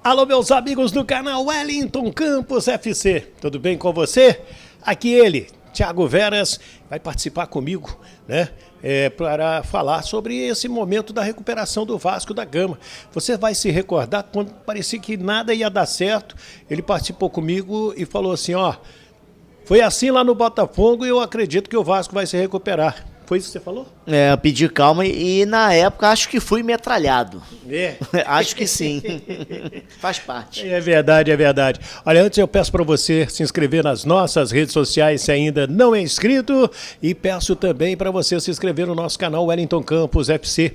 Alô, meus amigos do canal Wellington Campos FC, tudo bem com você? Aqui ele, Thiago Veras, vai participar comigo, né? Para falar sobre esse momento da recuperação do Vasco da Gama. Você vai se recordar quando parecia que nada ia dar certo, ele participou comigo e falou assim, ó, foi assim lá no Botafogo e eu acredito que o Vasco vai se recuperar. Foi isso que você falou? Eu pedi calma e na época acho que fui metralhado. É. Acho que sim. Faz parte. É verdade, é verdade. Olha, antes eu peço para você se inscrever nas nossas redes sociais se ainda não é inscrito e peço também para você se inscrever no nosso canal Wellington Campos FC.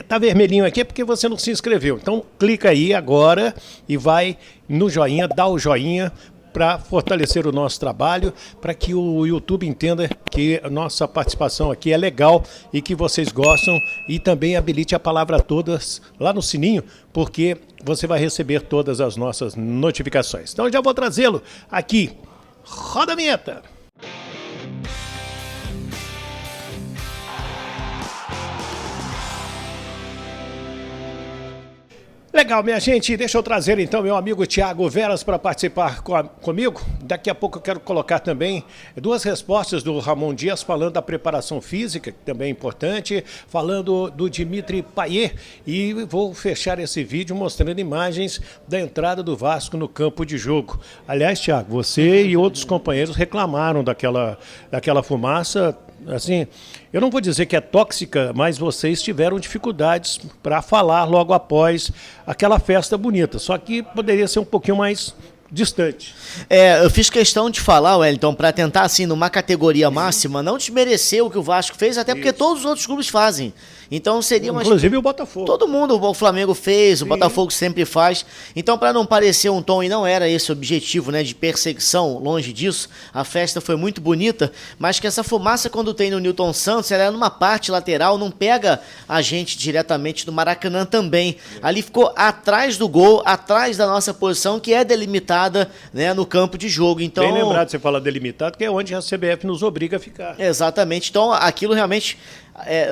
Tá vermelhinho aqui porque você não se inscreveu. Então clica aí agora e vai no joinha, dá o joinha para fortalecer o nosso trabalho, para que o YouTube entenda que a nossa participação aqui é legal e que vocês gostam, e também habilite a palavra todas lá no sininho, porque você vai receber todas as nossas notificações. Então eu já vou trazê-lo aqui. Roda a vinheta! Legal, minha gente, deixa eu trazer então meu amigo Thiago Veras para participar comigo. Daqui a pouco eu quero colocar também duas respostas do Ramon Dias falando da preparação física, que também é importante, falando do Dimitri Payet, e vou fechar esse vídeo mostrando imagens da entrada do Vasco no campo de jogo. Aliás, Thiago, você e outros companheiros reclamaram daquela fumaça. Assim, eu não vou dizer que é tóxica, mas vocês tiveram dificuldades para falar logo após aquela festa bonita, só que poderia ser um pouquinho mais distante. Eu fiz questão de falar, Wellington, para tentar, assim, numa categoria máxima, não desmerecer o que o Vasco fez, até porque todos os outros clubes fazem. Então seria uma... Inclusive o Botafogo. Todo mundo, o Flamengo fez, o Botafogo sempre faz. Então, para não parecer um tom, e não era esse o objetivo, né, de perseguição, longe disso, a festa foi muito bonita, mas que essa fumaça, quando tem no Newton Santos, ela é numa parte lateral, não pega a gente diretamente do Maracanã também. Ali ficou atrás do gol, atrás da nossa posição, que é delimitada, né, no campo de jogo. Então, bem lembrado você fala delimitado, que é onde a CBF nos obriga a ficar. Exatamente. Então, aquilo realmente...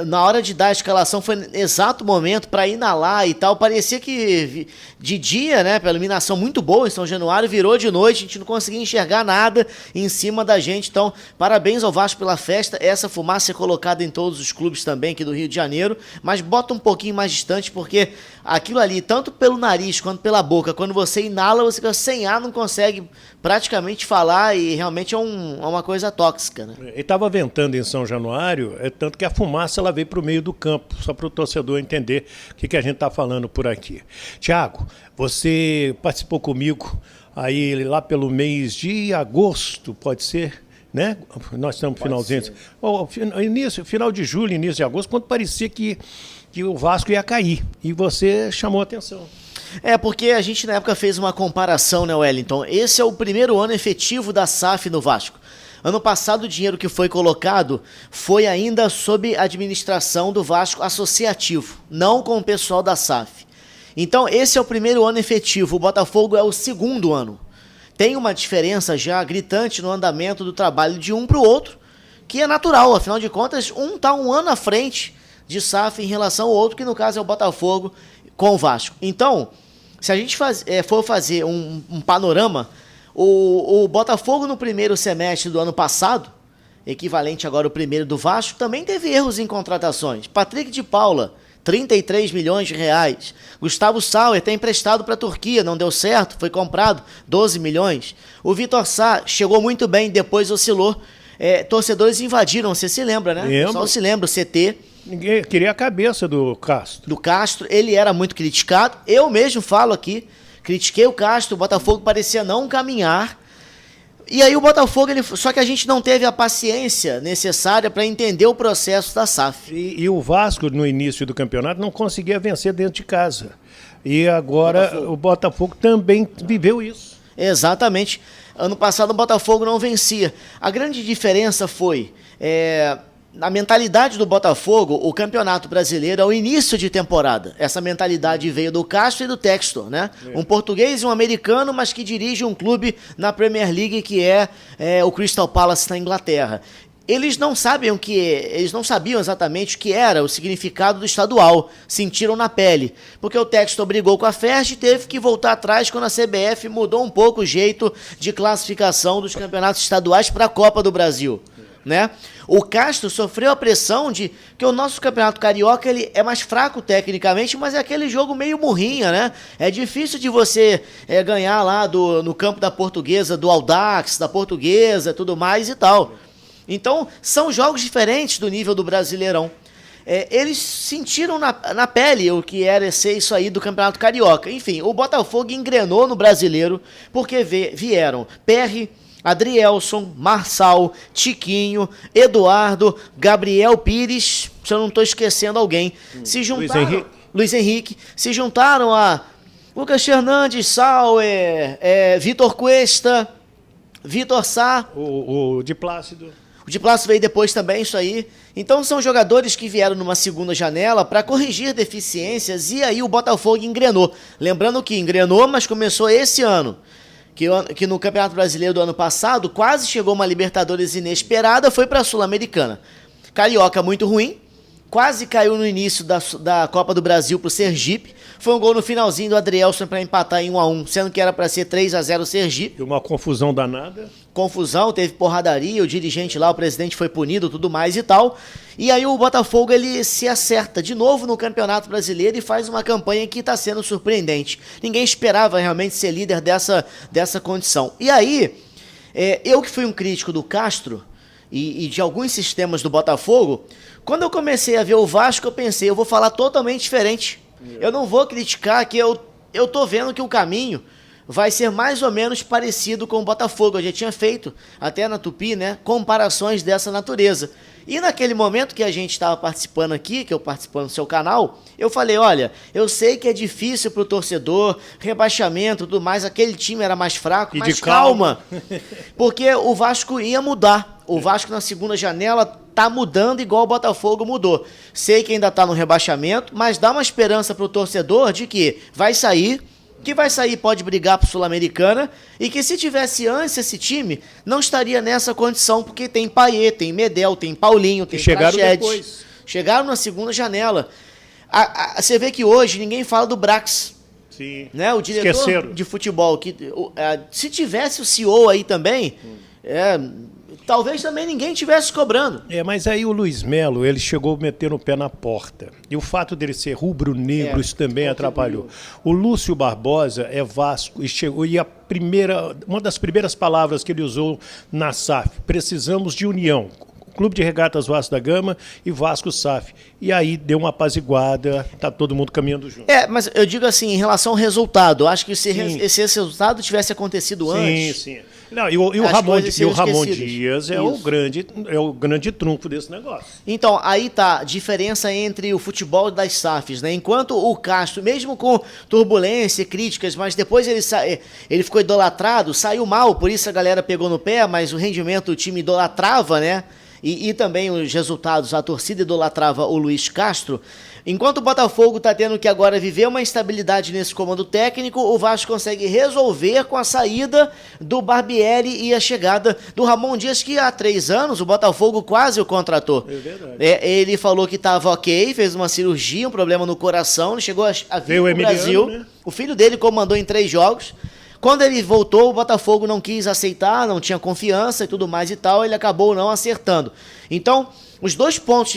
na hora de dar a escalação foi no exato momento para inalar e tal, parecia que de dia, né, pela iluminação muito boa em São Januário, virou de noite, a gente não conseguia enxergar nada em cima da gente. Então, parabéns ao Vasco pela festa, essa fumaça é colocada em todos os clubes também aqui do Rio de Janeiro, mas bota um pouquinho mais distante, porque aquilo ali, tanto pelo nariz quanto pela boca, quando você inala, você fica sem ar, não consegue praticamente falar, e realmente é uma coisa tóxica, né? E estava ventando em São Januário, tanto que a fumaça ela veio para o meio do campo, só para o torcedor entender o que a gente está falando por aqui. Thiago, você participou comigo aí lá pelo mês de agosto, pode ser? Né? Nós estamos finalzinho. Final de julho, início de agosto, quando parecia que o Vasco ia cair. E você chamou a atenção. Porque a gente na época fez uma comparação, né, Wellington? Esse é o primeiro ano efetivo da SAF no Vasco. Ano passado o dinheiro que foi colocado foi ainda sob administração do Vasco Associativo, não com o pessoal da SAF. Então esse é o primeiro ano efetivo, o Botafogo é o segundo ano. Tem uma diferença já gritante no andamento do trabalho de um para o outro, que é natural, afinal de contas, um está um ano à frente de SAF em relação ao outro, que no caso é o Botafogo com o Vasco. Então, se a gente for fazer um panorama, o Botafogo no primeiro semestre do ano passado, equivalente agora ao primeiro do Vasco, também teve erros em contratações. Patrick de Paula, 33 milhões de reais. Gustavo Sauer está emprestado para a Turquia, não deu certo, foi comprado, 12 milhões. O Vitor Sá chegou muito bem, depois oscilou. Torcedores invadiram, você se lembra, né? Lembro. Só se lembra, o CT. Ninguém queria a cabeça do Castro. Do Castro, ele era muito criticado. Eu mesmo falo aqui, critiquei o Castro, o Botafogo parecia não caminhar. E aí o Botafogo, só que a gente não teve a paciência necessária para entender o processo da SAF. E o Vasco, no início do campeonato, não conseguia vencer dentro de casa. E agora o Botafogo também viveu isso. Exatamente. Ano passado o Botafogo não vencia. A grande diferença foi... na mentalidade do Botafogo, o Campeonato Brasileiro é o início de temporada. Essa mentalidade veio do Castro e do Textor, né? Um português e um americano, mas que dirige um clube na Premier League, que é o Crystal Palace na Inglaterra. eles não sabiam exatamente o que era o significado do estadual, sentiram na pele, porque o Textor brigou com a FERJ e teve que voltar atrás quando a CBF mudou um pouco o jeito de classificação dos campeonatos estaduais para a Copa do Brasil, né? O Castro sofreu a pressão de que o nosso campeonato carioca ele é mais fraco tecnicamente, mas é aquele jogo meio murrinha, né? É difícil de você ganhar lá no campo da Portuguesa, do Audax, da Portuguesa, tudo mais e tal. Então, são jogos diferentes do nível do Brasileirão. Eles sentiram na pele o que era ser isso aí do Campeonato Carioca. Enfim, o Botafogo engrenou no Brasileiro porque vieram Perry, Adrielson, Marçal, Tiquinho, Eduardo, Gabriel Pires, se eu não estou esquecendo alguém. Se juntaram, Luiz Henrique, se juntaram a Lucas Fernandes, Sauer, Vitor Cuesta, Vitor Sá. O de Plácido. O de Plácido veio depois também, isso aí. Então são jogadores que vieram numa segunda janela para corrigir deficiências e aí o Botafogo engrenou. Lembrando que engrenou, mas começou esse ano. Que no Campeonato Brasileiro do ano passado quase chegou uma Libertadores inesperada, foi para a Sul-Americana. Carioca muito ruim, quase caiu no início da Copa do Brasil para o Sergipe. Foi um gol no finalzinho do Adrielson para empatar em 1-1, sendo que era para ser 3-0 Sergipe. E uma confusão danada. Confusão, teve porradaria, o dirigente lá, o presidente foi punido, tudo mais e tal. E aí o Botafogo ele se acerta de novo no Campeonato Brasileiro e faz uma campanha que está sendo surpreendente. Ninguém esperava realmente ser líder dessa condição. E aí, eu que fui um crítico do Castro e de alguns sistemas do Botafogo, quando eu comecei a ver o Vasco, eu pensei, eu vou falar totalmente diferente. Eu não vou criticar, que eu tô vendo que o caminho vai ser mais ou menos parecido com o Botafogo. Eu já tinha feito, até na Tupi, né, comparações dessa natureza. E naquele momento que a gente estava participando aqui, que eu participando do seu canal, eu falei, olha, eu sei que é difícil pro torcedor, rebaixamento, tudo mais, aquele time era mais fraco, mas calma, porque o Vasco ia mudar. O Vasco na segunda janela tá mudando igual o Botafogo mudou. Sei que ainda tá no rebaixamento, mas dá uma esperança pro torcedor de que vai sair, pode brigar pro Sul-Americana, e que se tivesse antes esse time, não estaria nessa condição, porque tem Payet, tem Medel, tem Paulinho, tem Prachedes. Chegaram na segunda janela. Você vê que hoje ninguém fala do Brax. Sim. Né? O diretor de futebol. Se tivesse o CEO aí também, talvez também ninguém estivesse cobrando. Mas aí o Luiz Melo, ele chegou a meter o pé na porta. E o fato dele ser rubro-negro, isso também atrapalhou. O Lúcio Barbosa é Vasco e chegou, e uma das primeiras palavras que ele usou na SAF, precisamos de união. Clube de Regatas Vasco da Gama e Vasco SAF. E aí deu uma apaziguada, tá todo mundo caminhando junto. Mas eu digo assim, em relação ao resultado, acho que se esse resultado tivesse acontecido antes... Sim. Não, e o Ramon Dias é o grande trunfo desse negócio. Então, aí tá a diferença entre o futebol das SAFs, né? Enquanto o Castro, mesmo com turbulência e críticas, mas depois ele ficou idolatrado, saiu mal, por isso a galera pegou no pé, mas o rendimento do time idolatrava, né? E também os resultados, a torcida idolatrava o Luiz Castro. Enquanto o Botafogo está tendo que agora viver uma instabilidade nesse comando técnico, o Vasco consegue resolver com a saída do Barbieri e a chegada do Ramon Dias, que há 3 anos o Botafogo quase o contratou. É verdade. Ele falou que estava ok, fez uma cirurgia, um problema no coração, chegou a vir para o Brasil. Né? O filho dele comandou em 3 jogos. Quando ele voltou, o Botafogo não quis aceitar, não tinha confiança e tudo mais e tal, ele acabou não acertando. Então, os 2 pontos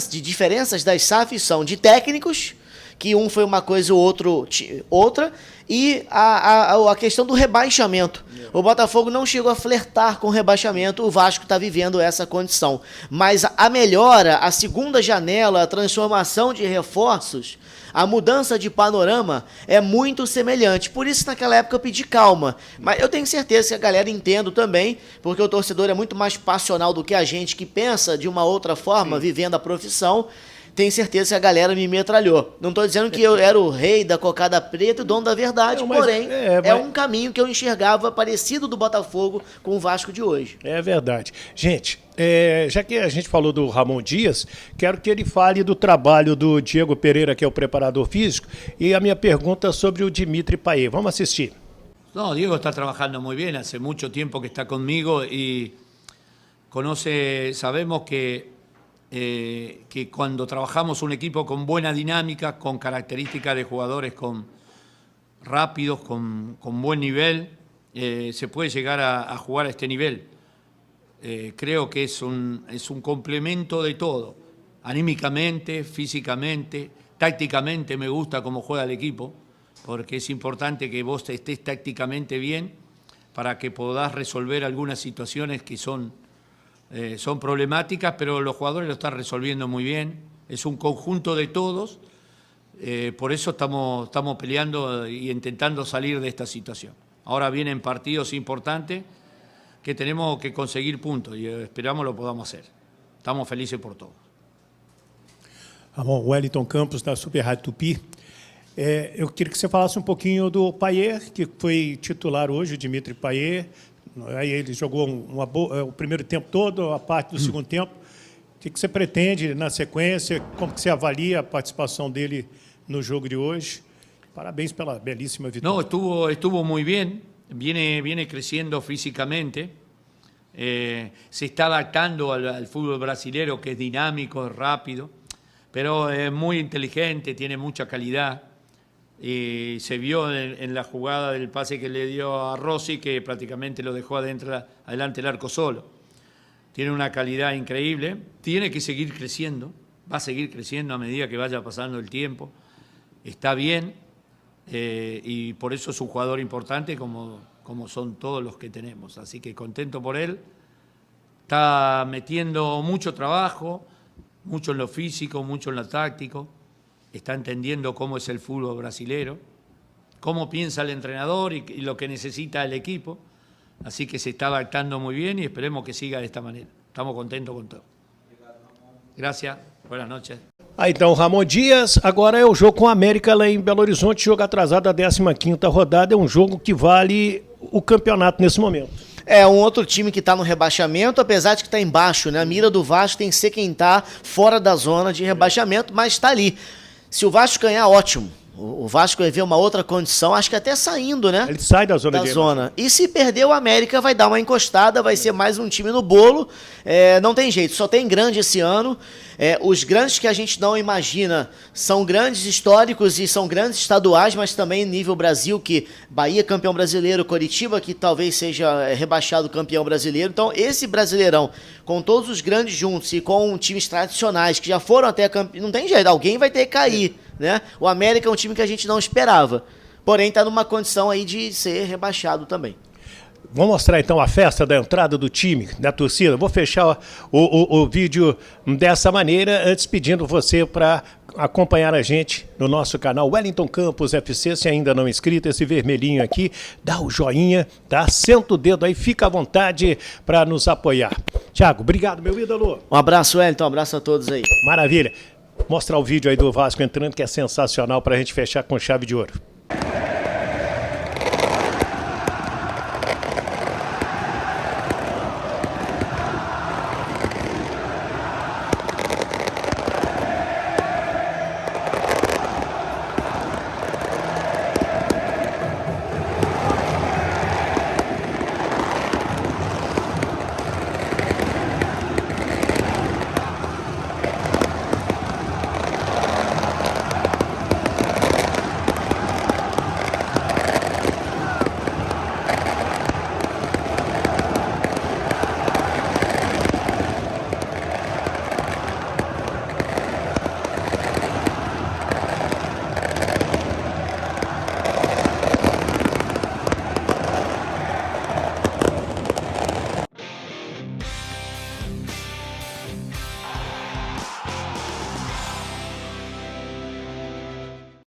de diferenças das SAFs são de técnicos, que um foi uma coisa e o outro outra, e a questão do rebaixamento. O Botafogo não chegou a flertar com o rebaixamento, o Vasco está vivendo essa condição. Mas a melhora, a segunda janela, a transformação de reforços, a mudança de panorama é muito semelhante. Por isso, naquela época, eu pedi calma. Mas eu tenho certeza que a galera entende também, porque o torcedor é muito mais passional do que a gente que pensa de uma outra forma, vivendo a profissão. Tenho certeza que a galera me metralhou. Não estou dizendo que eu era o rei da cocada preta e o dono da verdade, porém, é um caminho que eu enxergava parecido do Botafogo com o Vasco de hoje. É verdade. Gente, já que a gente falou do Ramon Dias, quero que ele fale do trabalho do Diego Pereira, que é o preparador físico, e a minha pergunta sobre o Dimitri Payet. Vamos assistir. No, Diego está trabajando muy bien, hace mucho tiempo que está conmigo y sabemos que cuando trabajamos un equipo con buena dinámica, con características de jugadores rápidos, con buen nivel, se puede llegar a jugar a este nivel. Creo que es un complemento de todo, anímicamente, físicamente, tácticamente me gusta cómo juega el equipo, porque es importante que vos estés tácticamente bien para que podás resolver algunas situaciones que son problemáticas, pero los jugadores lo están resolviendo muy bien. Es un conjunto de todos, por eso estamos peleando y intentando salir de esta situación. Ahora vienen partidos importantes que tenemos que conseguir puntos y esperamos lo podamos hacer. Estamos felices por todo. Ramon, Wellington Campos, da Super Rádio Tupi. Eu queria que você falasse um pouquinho do Payet, que foi titular hoje, o Dimitri Payet. Aí ele jogou o primeiro tempo todo, a parte do segundo tempo. O que você pretende na sequência? Como que você avalia a participação dele no jogo de hoje? Parabéns pela belíssima vitória. No, estuvo muy bien, viene creciendo físicamente, se está adaptando al fútbol brasileño, que es dinámico, es rápido, pero es muy inteligente, tiene mucha calidad. Se vio en la jugada del pase que le dio a Rossi, que prácticamente lo dejó adelante el arco solo. Tiene una calidad increíble, tiene que seguir creciendo, va a seguir creciendo a medida que vaya pasando el tiempo. Está bien, y por eso es un jugador importante como son todos los que tenemos. Así que contento por él. Está metiendo mucho trabajo, mucho en lo físico, mucho en lo táctico. Está entendiendo cómo es el fútbol brasilero, cómo piensa el entrenador y lo que necesita el equipo. Así que se está adaptando muy bien y esperemos que siga de esta manera. Estamos contentos con todo. Gracias, buenas noches. Então, Ramon Dias, agora é o jogo com a América lá em Belo Horizonte, jogo atrasado da 15ª rodada, é um jogo que vale o campeonato nesse momento. É um outro time que está no rebaixamento, apesar de que está embaixo, né? A mira do Vasco tem que ser quem está fora da zona de rebaixamento, mas está ali. Se o Vasco ganhar, ótimo. O Vasco vai ver uma outra condição, acho que até saindo, né? Ele sai da zona. E se perder, o América vai dar uma encostada, vai ser mais um time no bolo. Não tem jeito, só tem grande esse ano. Os grandes que a gente não imagina são grandes históricos e são grandes estaduais, mas também nível Brasil, que Bahia campeão brasileiro, Coritiba que talvez seja rebaixado campeão brasileiro. Então esse Brasileirão, com todos os grandes juntos e com times tradicionais que já foram até campeão, não tem jeito, alguém vai ter que cair, né? O América é um time que a gente não esperava, porém está numa condição aí de ser rebaixado também. Vamos mostrar então a festa da entrada do time, da torcida. Vou fechar o vídeo dessa maneira, antes pedindo você para acompanhar a gente no nosso canal Wellington Campos FC. Se ainda não é inscrito, esse vermelhinho aqui, dá o joinha, tá? Senta o dedo aí, fica à vontade para nos apoiar. Thiago, obrigado, meu ídolo. Um abraço, Wellington, um abraço a todos aí. Maravilha. Mostrar o vídeo aí do Vasco entrando, que é sensacional, para a gente fechar com chave de ouro.